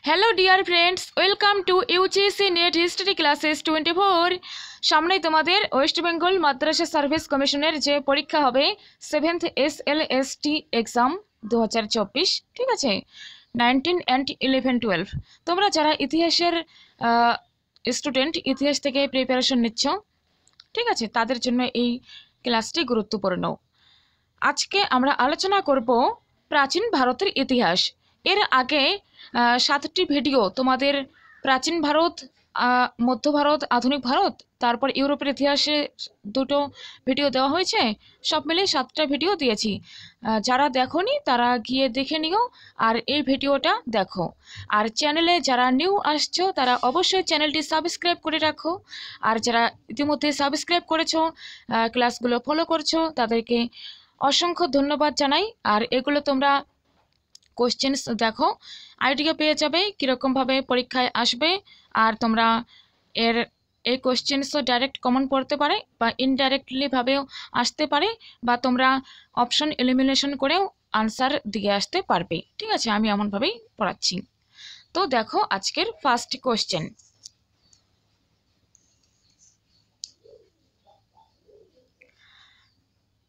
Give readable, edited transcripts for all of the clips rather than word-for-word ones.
Hello dear friends, welcome to UGC net history classes 24। সামনেই তোমাদের West Bengal মাদ্রাসা service কমিশনের যে পরীক্ষা হবে 7th SLST এক্সাম 2024, ঠিক আছে, 19 and 11 12। তোমরা যারা ইতিহাসের স্টুডেন্ট, ইতিহাস থেকে প্রিপারেশন নিচ্ছ, ঠিক আছে, তাদের জন্য এই ক্লাসটি গুরুত্বপূর্ণ। আজকে আমরা আলোচনা করব প্রাচীন ভারতের ইতিহাস। এর আগে 7টি ভিডিও তোমাদের প্রাচীন ভারত, মধ্য ভারত, আধুনিক ভারত, তারপর ইউরোপের ইতিহাসে 2টো ভিডিও দেওয়া হয়েছে। সব মিলে 7টা ভিডিও দিয়েছি। যারা দেখোনি তারা গিয়ে দেখে নিও আর এই ভিডিওটা দেখো। আর চ্যানেলে যারা নিউ আসছো তারা অবশ্যই চ্যানেলটি সাবস্ক্রাইব করে রাখো। আর যারা ইতিমধ্যে সাবস্ক্রাইব করেছো, ক্লাসগুলো ফলো করছো, তাদেরকে অসংখ্য ধন্যবাদ জানাই। আর এগুলো তোমরা কোশ্চেন্স দেখো, আইডিয়া পেয়ে যাবে কীরকমভাবে পরীক্ষায় আসবে। আর তোমরা এই কোশ্চেন্সও ডাইরেক্ট কমন পড়তে পারে বা ইনডাইরেক্টলিভাবেও আসতে পারে, বা তোমরা অপশন এলিমিনেশন করেও আনসার দিয়ে আসতে পারবে, ঠিক আছে। আমি এমনভাবেই পড়াচ্ছি। তো দেখো আজকের ফার্স্ট কোশ্চেন।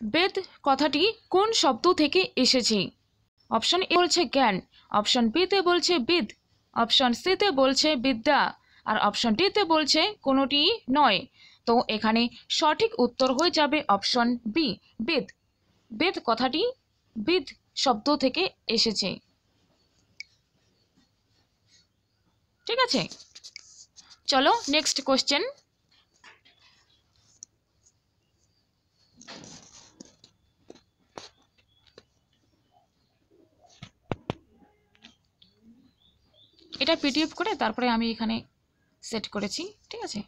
বেদ কথাটি কোন শব্দ থেকে এসেছে? অপশন এ বলছে জ্ঞান, অপশন বিতে বলছে বিদ, অপশন সিতে বলছে বিদ্যা, আর অপশন ডিতে বলছে কোনোটি নয়। তো এখানে সঠিক উত্তর হয়ে যাবে অপশন বি, বেদ। বেদ কথাটি বিদ শব্দ থেকে এসেছে, ঠিক আছে। চলো নেক্সট কোশ্চেন। এটা পিডিএফ করে তারপরে আমি এখানে সেট করেছি, ঠিক আছে।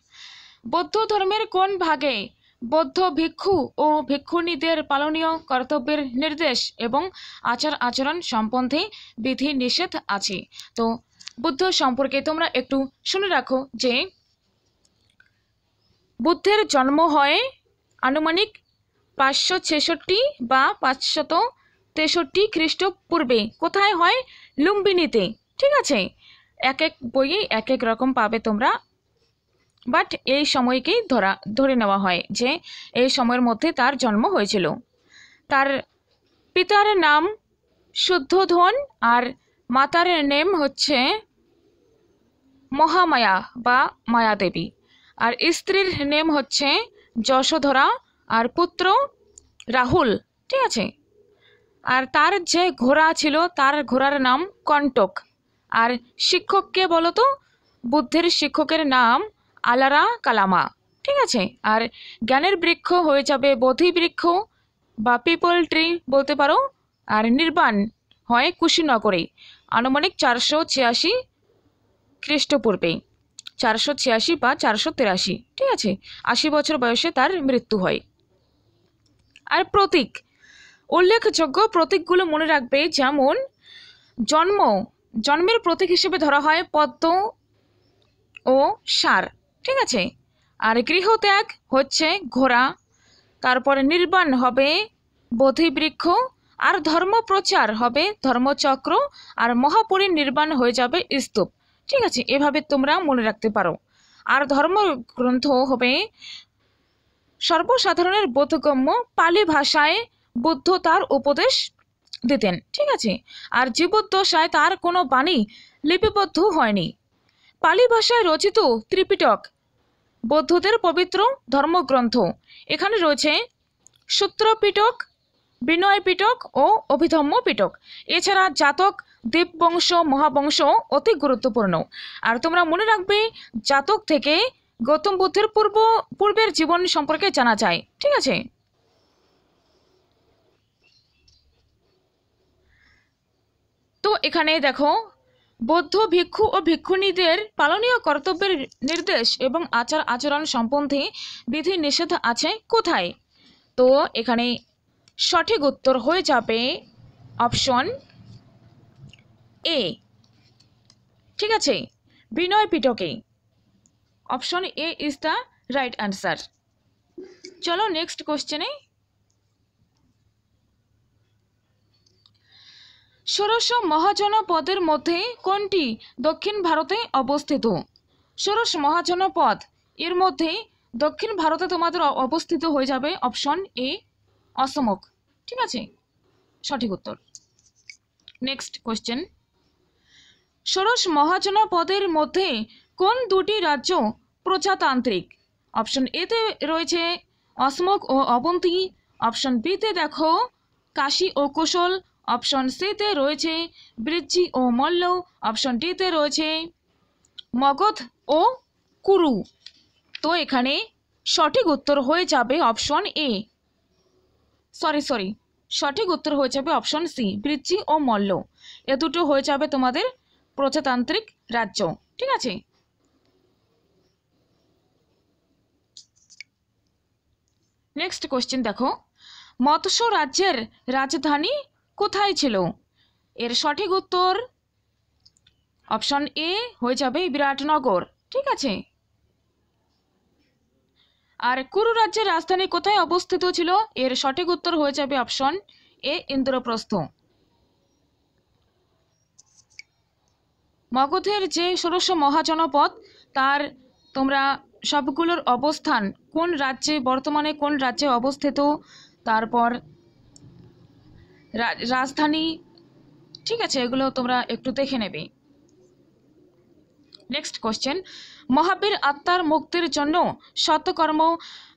বৌদ্ধ ধর্মের কোন ভাগে বৌদ্ধ ভিক্ষু ও ভিক্ষুণীদের পালনীয় কর্তব্যের নির্দেশ এবং আচার আচরণ সম্বন্ধে বিধি নিষেধ আছে? তো বুদ্ধ সম্পর্কে তোমরা একটু শুনে রাখো যে বুদ্ধের জন্ম হয় আনুমানিক 566 বা 563 খ্রিস্টপূর্বে। কোথায় হয়? লুম্বিনীতে, ঠিক আছে। এক এক বইয়ে এক এক রকম পাবে তোমরা, বাট এই সময়কেই ধরে নেওয়া হয় যে এই সময়ের মধ্যে তার জন্ম হয়েছিল। তার পিতার নাম শুদ্ধোধন আর মাতার নেম হচ্ছে মহামায়া বা মায়াদেবী, আর স্ত্রীর নেম হচ্ছে যশোধরা আর পুত্র রাহুল, ঠিক আছে। আর তার যে ঘোড়া ছিল তার ঘোড়ার নাম কণ্টক। আর শিক্ষককে বলো তো? বুদ্ধের শিক্ষকের নাম আলারা কালামা, ঠিক আছে। আর জ্ঞানের বৃক্ষ হয়ে যাবে বোধি বৃক্ষ বা পিপল ট্রি বলতে পারো। আর নির্বাণ হয় কুশীনগরে আনুমানিক 486 খ্রিস্টপূর্বে, 486 বা 483, ঠিক আছে। 80 বছর বয়সে তার মৃত্যু হয়। আর প্রতীক, উল্লেখযোগ্য প্রতীকগুলো মনে রাখবে, যেমন জন্মের প্রতীক হিসেবে ধরা হয় পদ্ম ও ষাঁড়, ঠিক আছে। আর গৃহত্যাগ হচ্ছে ঘোড়া, তারপরে নির্বাণ হবে বোধিবৃক্ষ, আর ধর্মপ্রচার হবে ধর্মচক্র, আর মহাপরিনির্বাণ হয়ে যাবে স্তূপ, ঠিক আছে। এভাবে তোমরা মনে রাখতে পারো। আর ধর্মগ্রন্থ হবে সর্বসাধারণের বোধগম্য পালি ভাষায় বুদ্ধ তার উপদেশ দিতেন, ঠিক আছে। আর জীবদ্দশায় তার কোনো বাণী লিপিবদ্ধ হয়নি। পালি ভাষায় রচিত ত্রিপিটক বৌদ্ধদের পবিত্র ধর্মগ্রন্থ। এখানে রয়েছে সূত্র পিটক, বিনয় পিটক ও অভিধম্ম পিটক। এছাড়া জাতক, দীপবংশ, মহাবংশ অতি গুরুত্বপূর্ণ। আর তোমরা মনে রাখবে জাতক থেকে গৌতম বুদ্ধের পূর্বের জীবন সম্পর্কে জানা যায়, ঠিক আছে। তো এখানে দেখো বৌদ্ধ ভিক্ষু ও ভিক্ষুণীদের পালনীয় কর্তব্যের নির্দেশ এবং আচার আচরণ সম্বন্ধে বিধি নিষেধ আছে কোথায়? তো এখানে সঠিক উত্তর হয়ে যাবে অপশন এ, ঠিক আছে, বিনয় পিটকে। Option A is the right answer. চলো নেক্সট কোশ্চেনে। ষোড়শ মহাজনপদের মধ্যে কোনটি দক্ষিণ ভারতে অবস্থিত? ষোড়শ মহাজনপদ এর মধ্যে দক্ষিণ ভারতে তোমাদের অবস্থিত হয়ে যাবে অপশন এ অসমক। ঠিক আছে, সঠিক উত্তর। নেক্সট কোশ্চেন, ষোড়শ মহাজনপদের মধ্যে কোন দুটি রাজ্য প্রজাতান্ত্রিক? অপশন এতে রয়েছে অসমক ও অবন্তী, অপশন বিতে দেখো কাশী ও কুশল, অপশন সিতে রয়েছে বৃজ্জি ও মল্ল, অপশন ডিতে রয়েছে মগধ ও কুরু। তো এখানে সঠিক উত্তর হয়ে যাবে অপশন এ, সঠিক উত্তর হয়ে যাবে অপশন সি, বৃজ্জি ও মল্ল। এ দুটো হয়ে যাবে তোমাদের প্রজাতান্ত্রিক রাজ্য। ঠিক আছে, নেক্সট কোশ্চেন দেখো, মৎস্য রাজ্যের রাজধানী কোথায় ছিল? এর সঠিক উত্তর অপশন এ হয়ে যাবে বিরাটনগর। ঠিক আছে, আর কুরু রাজ্যের রাজধানী কোথায় অবস্থিত ছিল? এর সঠিক উত্তর হয়ে যাবে অপশন এ ইন্দ্রপ্রস্থ। মগধের যে ষোড়শ মহাজনপদ তার তোমরা সবগুলোর অবস্থান কোন রাজ্যে, বর্তমানে কোন রাজ্যে অবস্থিত, তারপর রাজধানী, ঠিক আছে, এগুলো তোমরা একটু দেখে নেবে। নেক্সট কোশ্চেন, মহাবীর আত্মার মুক্তির জন্য সৎকর্ম,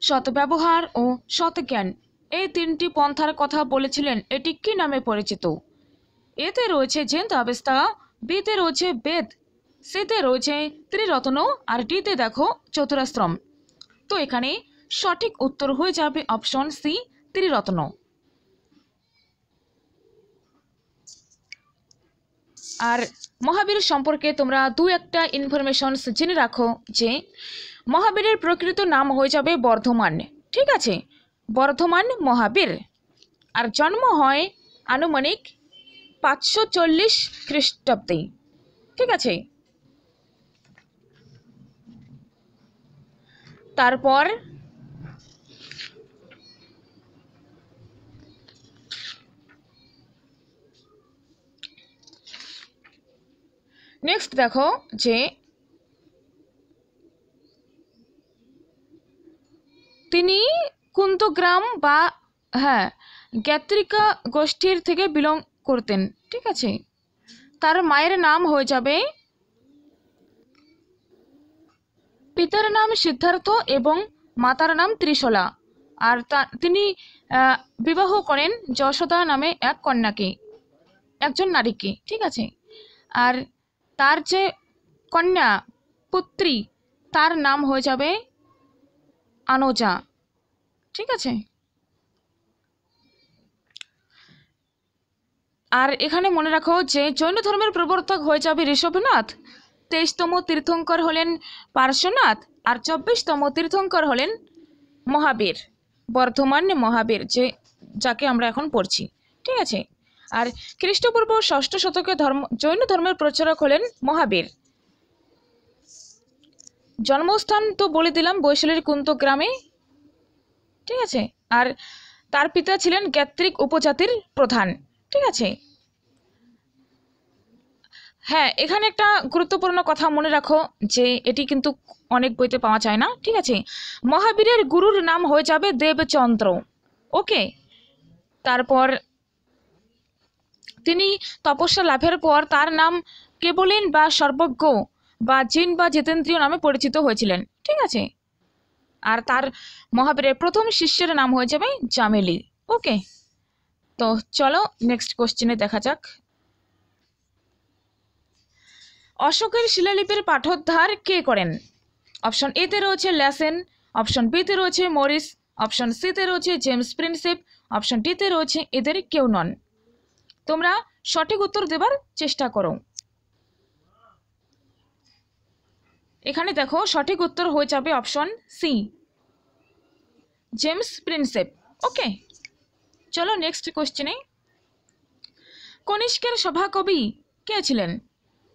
সৎ ব্যবহার ও সৎ জ্ঞান এই তিনটি পন্থার কথা বলেছিলেন, এটি কি নামে পরিচিত? এতে রয়েছে জেন্তাবেস্তা, বিতে রয়েছে বেদ, সিতে রয়েছে ত্রিরত্ন, আর ডিতে দেখো চতুরাশ্রম। তো এখানে সঠিক উত্তর হয়ে যাবে অপশন সি ত্রিরত্ন। আর মহাবীর সম্পর্কে তোমরা দু একটা ইনফরমেশন জেনে রাখো যে মহাবীরের প্রকৃত নাম হয়ে যাবে বর্ধমান। ঠিক আছে, বর্ধমান মহাবীর। আর জন্ম হয় আনুমানিক 540 খ্রিস্টাব্দে। ঠিক আছে, তারপর নেক্সট দেখো যে তিনি কুন্তগ্রাম বা জ্ঞাত্রিকা গোষ্ঠীর থেকে বিলং করতেন। ঠিক আছে, তার মায়ের নাম হয়ে যাবে, পিতার নাম সিদ্ধার্থ এবং মাতার নাম ত্রিশলা। আর তিনি বিবাহ করেন যশোদা নামে এক কন্যাকে, একজন নারীকে। ঠিক আছে, আর তার যে কন্যা পুত্রী তার নাম হয়ে যাবে আনোজা। ঠিক আছে, আর এখানে মনে রাখো যে জৈন ধর্মের প্রবর্তক হয়ে যাবে ঋষভনাথ, 23তম তীর্থঙ্কর হলেন পার্শ্বনাথ, আর 24তম তীর্থঙ্কর হলেন মহাবীর, বর্ধমান মহাবীর, যাকে আমরা এখন পড়ছি। ঠিক আছে, আর খ্রিস্টপূর্ব 6ষ্ঠ শতকে জৈন ধর্মের প্রচারক হলেন মহাবীর। জন্মস্থান তো বলে দিলাম বৈশালীর কুন্তগ্রামে। ঠিক আছে, আর তার পিতা ছিলেন জ্ঞাত্রিক উপজাতির প্রধান। ঠিক আছে, হ্যাঁ, এখানে একটা গুরুত্বপূর্ণ কথা মনে রাখো যে এটি কিন্তু অনেক বইতে পাওয়া যায় না। ঠিক আছে, মহাবীরের গুরুর নাম হয়ে যাবে দেবচন্দ্র। ওকে, তারপর তিনি তপস্যা লাভের পর তার নাম কেবলিন বা সর্বজ্ঞ বা জিন বা জিতেন্দ্রীয় নামে পরিচিত হয়েছিলেন। ঠিক আছে, আর তার মহাবীরের প্রথম শিষ্যের নাম হয়ে যাবে জামেলি। ওকে, তো চলো নেক্সট কোশ্চেনে দেখা যাক। অশোকের শিলালিপির পাঠোদ্ধার কে করেন? অপশন এতে রয়েছে ল্যাসেন, অপশন বিতে রয়েছে মরিস, অপশন সিতে রয়েছে জেমস প্রিন্সেপ, অপশন ডিতে রয়েছে এদের কেউ নন। তোমরা সঠিক উত্তর দেবার চেষ্টা করো। এখানে দেখো সঠিক উত্তর হয়ে যাবে অপশন সি, জেমস প্রিন্সেপ। ওকে, চলো নেক্সট কোশ্চেনে। কনিষ্কের সভাকবি কে ছিলেন?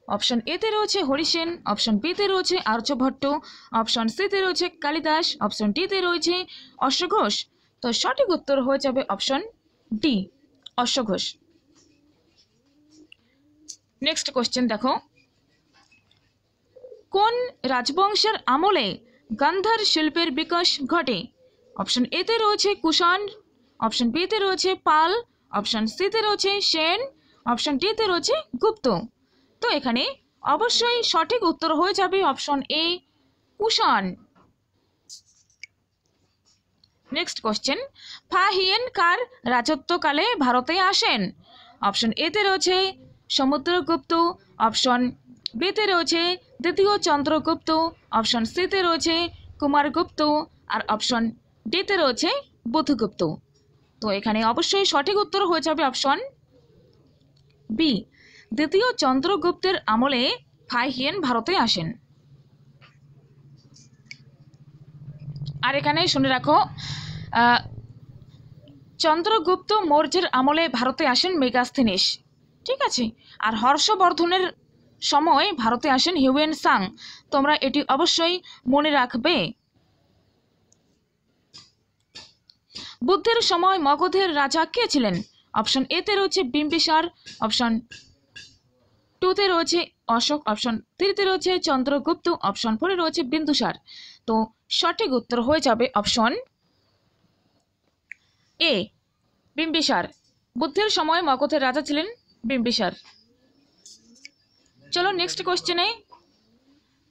অপশন এতে রয়েছে হরিসেন, অপশন বিতে রয়েছে আর্যভট্ট, অপশন সিতে রয়েছে কালিদাস, অপশন ডিতে রয়েছে অশ্বঘোষ। তো সঠিক উত্তর হয়ে যাবে অপশন ডি, অশ্বঘোষ। নেক্সট কোশ্চেন দেখো, কোন রাজবংশের আমলে গান্ধার শিল্পের বিকাশ ঘটে? অপশন এতে রয়েছে কুষাণ, অপশন বিতে রয়েছে পাল, অপশন সিতে রয়েছে সেন, অপশন ডিতে রয়েছে গুপ্ত। তো এখানে অবশ্যই সঠিক উত্তর হয়ে যাবে option A Kushan. Next question, ফা হিয়েন কার রাজত্বকালে ভারতে আসেন? অপশন এতে রয়েছে সমুদ্রগুপ্ত, অপশন বিতে রয়েছে দ্বিতীয় চন্দ্রগুপ্ত, অপশন সিতে রয়েছে কুমারগুপ্ত, আর অপশন ডিতে রয়েছে বুধগুপ্ত। তো এখানে অবশ্যই সঠিক উত্তর হয়ে যাবে অপশন বি, দ্বিতীয় চন্দ্রগুপ্তের আমলে ফা হিয়েন ভারতে আসেন। আর এখানে শুনে রাখো, চন্দ্রগুপ্ত মৌর্যের আমলে ভারতে আসেন মেগাস্থিনিস, ঠিক আছে। আর হর্ষবর্ধনের সময় ভারতে আসেন হিউয়েন সাং। তোমরা এটি অবশ্যই মনে রাখবে। বুদ্ধের সময় মগধের রাজা কে ছিলেন? অপশন এতে রয়েছে বিম্বিসার, অপশন টুতে রয়েছে অশোক, অপশন থ্রিতে রয়েছে চন্দ্রগুপ্ত, অপশন ফোরে রয়েছে বিন্দুসার। তো সঠিক উত্তর হয়ে যাবে অপশন এ বিম্বিসার। বুদ্ধের সময় মগধের রাজা ছিলেন বিম্বিসার। চলো নেক্সট কোশ্চেনে,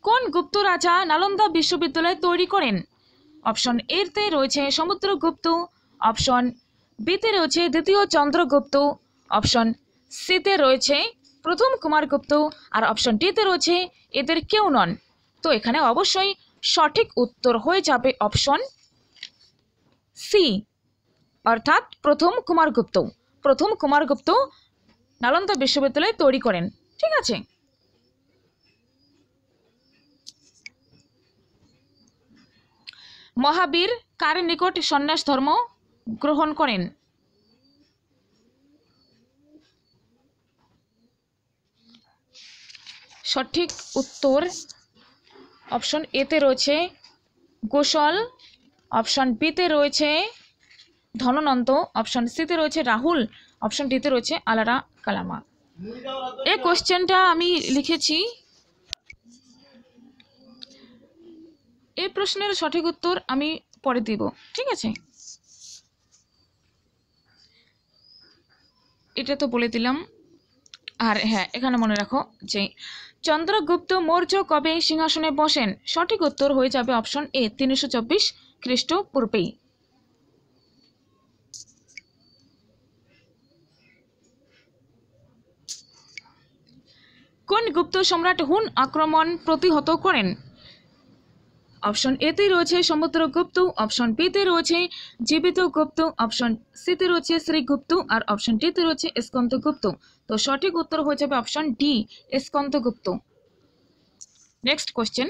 কোন গুপ্ত রাজা নালন্দা বিশ্ববিদ্যালয় তৈরি করেন? অপশন এতে রয়েছে সমুদ্রগুপ্ত, অপশন বিতে রয়েছে দ্বিতীয় চন্দ্রগুপ্ত, অপশন সিতে রয়েছে প্রথম কুমারগুপ্ত, আর অপশন ডিতে রয়েছে এদের কেউ নন। তো এখানে অবশ্যই সঠিক উত্তর হয়ে যাবে অপশন সি, অর্থাৎ প্রথম কুমারগুপ্ত। প্রথম কুমারগুপ্ত নালন্দা বিশ্ববিদ্যালয় তৈরি করেন, ঠিক আছে। মহাবীর কার নিকট সন্ন্যাস ধর্ম গ্রহণ করেন? সঠিক উত্তর অপশন এতে রয়েছে গোশল, অপশন বিতে রয়েছে ধননন্দ, অপশন সিতে রয়েছে রাহুল, অপশন ডিতে রয়েছে আলারা কালামা। এই কোশ্চেনটা আমি লিখেছি। এই প্রশ্নের সঠিক উত্তর আমি পরে দিব, ঠিক আছে। এটা তো বলে দিলাম। আর হ্যাঁ, এখানে মনে রাখো যে চন্দ্রগুপ্ত মৌর্য কবে সিংহাসনে বসেন? সঠিক উত্তর হয়ে যাবে অপশন এ 324 খ্রিস্টপূর্বেই। কোন গুপ্ত সম্রাট হুন আক্রমণ প্রতিহত করেন? অপশন এতে রয়েছে সমুদ্রগুপ্ত, অপশন বিতে রয়েছে জীবিত গুপ্ত, অপশন সিতে রয়েছে শ্রীগুপ্ত, আর অপশন ডিতে রয়েছে স্কন্দগুপ্ত। তো সঠিক উত্তর হয়ে যাবে option D Skandagupta. Next question,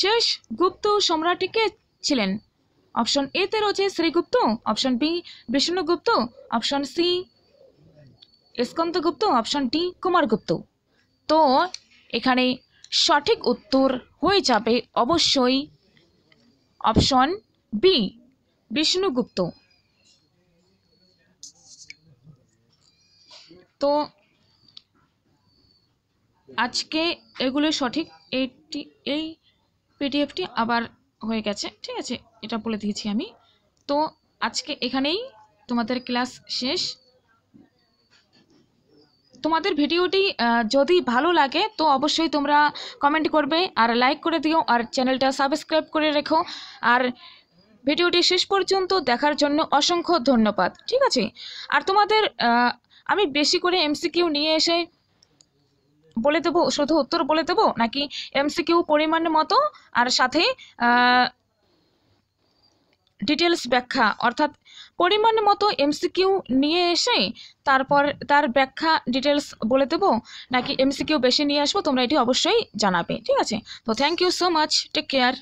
শেষ গুপ্ত সম্রাট কে ছিলেন? অপশন এতে রয়েছে Shrigupta, option B Vishnugupta, option C Skandagupta, option D Kumaragupta. তো এখানে সঠিক উত্তর হয়ে যাবে অবশ্যই অপশন বি বিষ্ণুগুপ্ত। তো আজকে এগুলো সঠিক, এই পিডিএফটি আবার হয়ে গেছে, ঠিক আছে, এটা বলে দিয়েছি আমি। তো আজকে এখানেই তোমাদের ক্লাস শেষ। তোমাদের ভিডিওটি যদি ভালো লাগে তো অবশ্যই তোমরা কমেন্ট করবে আর লাইক করে দিও, আর চ্যানেলটা সাবস্ক্রাইব করে রেখো। আর ভিডিওটি শেষ পর্যন্ত দেখার জন্য অসংখ্য ধন্যবাদ, ঠিক আছে। আর তোমাদের আমি বেশি করে এমসিকিউ নিয়ে এসে বলে দেবো, শুধু উত্তর বলে দেবো, নাকি এমসিকিউ পরিমাণ মতো আর সাথে ডিটেলস ব্যাখ্যা, অর্থাৎ পরিমাণ মতো এমসিকিউ নিয়ে এসে তারপর তার ব্যাখ্যা ডিটেলস বলে দেবো, নাকি এমসিকিউ বেশি নিয়ে আসবো, তোমরা এটি অবশ্যই জানাবে, ঠিক আছে। তো thank you so much, take care.